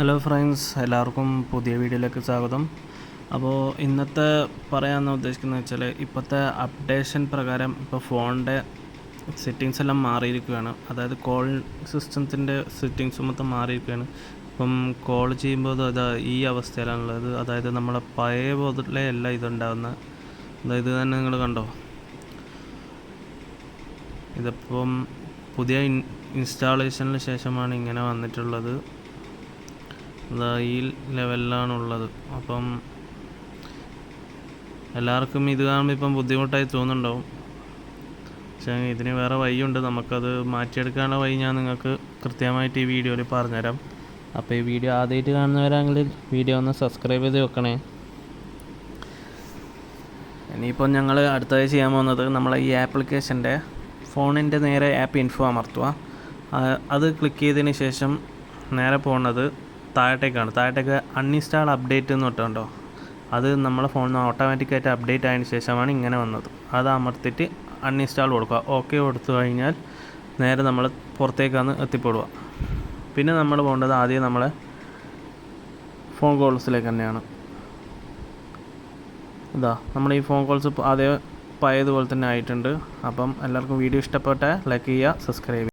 Hello friends, എല്ലാവർക്കും പുതിയ വീഡിയോയിലേക്ക് സ്വാഗതം. അപ്പോൾ ഇന്നത്തെ പറയാമെന്ന് ഉദ്ദേശിക്കുന്നത് വെച്ചാൽ ഇപ്പോഴത്തെ അപ്ഡേഷൻ പ്രകാരം ഇപ്പോൾ ഫോണിൻ്റെ സെറ്റിങ്സ് എല്ലാം മാറിയിരിക്കുകയാണ്. അതായത് കോൾ സിസ്റ്റത്തിൻ്റെ സെറ്റിങ്സ് മൊത്തം മാറിയിരിക്കുകയാണ്. ഇപ്പം കോൾ ചെയ്യുമ്പോൾ അത് ഈ അവസ്ഥയിലാണുള്ളത്. അതായത് നമ്മളെ പഴയ പോലെ അല്ല ഇതുണ്ടാകുന്നത്. അതായത് തന്നെ നിങ്ങൾ കണ്ടോ, ഇതിപ്പം പുതിയ ഇൻസ്റ്റാളേഷന് ശേഷമാണ് ഇങ്ങനെ വന്നിട്ടുള്ളത്. ഈ ലെവലിലാണുള്ളത്. അപ്പം എല്ലാവർക്കും ഇത് കാണുമ്പോൾ ഇപ്പം ബുദ്ധിമുട്ടായി തോന്നുന്നുണ്ടാവും. പക്ഷേ ഇതിന് വേറെ വഴിയുണ്ട്. നമുക്കത് മാറ്റിയെടുക്കാനുള്ള വഴി ഞാൻ നിങ്ങൾക്ക് കൃത്യമായിട്ട് ഈ വീഡിയോയിൽ പറഞ്ഞുതരാം. അപ്പോൾ ഈ വീഡിയോ ആദ്യമായിട്ട് കാണുന്നവരാണെങ്കിൽ വീഡിയോ ഒന്ന് സബ്സ്ക്രൈബ് ചെയ്ത് വെക്കണേ. ഇനിയിപ്പോൾ ഞങ്ങൾ അടുത്തതായി ചെയ്യാൻ പോകുന്നത് നമ്മളെ ഈ ആപ്ലിക്കേഷൻ്റെ ഫോണിൻ്റെ നേരെ ആപ്പ് ഇൻഫോ അമർത്തുക. അത് ക്ലിക്ക് ചെയ്തതിന് ശേഷം നേരെ പോകുന്നത് താഴത്തേക്ക് അൺഇൻസ്റ്റാൾ അപ്ഡേറ്റ് എന്ന് പറഞ്ഞിട്ടുണ്ടോ, അത് നമ്മളെ ഫോണിൽ നിന്ന് ഓട്ടോമാറ്റിക്കായിട്ട് അപ്ഡേറ്റ് ആയതിനു ശേഷമാണ് ഇങ്ങനെ വന്നത്. അത് അമർത്തിയിട്ട് അൺഇൻസ്റ്റാൾ കൊടുക്കുക. ഓക്കെ കൊടുത്തു കഴിഞ്ഞാൽ നേരെ നമ്മൾ പുറത്തേക്കാണ് എത്തിപ്പെടുക. പിന്നെ നമ്മൾ പോകേണ്ടത് ആദ്യം നമ്മളെ ഫോൺ കോൾസിലേക്ക് തന്നെയാണ്. നമ്മൾ ഈ ഫോൺ കോൾസ് ആദ്യം പഴയതുപോലെ തന്നെ ആയിട്ടുണ്ട്. അപ്പം എല്ലാവർക്കും വീഡിയോ ഇഷ്ടപ്പെട്ടാൽ ലൈക്ക് ചെയ്യുക, സബ്സ്ക്രൈബ് ചെയ്യുക.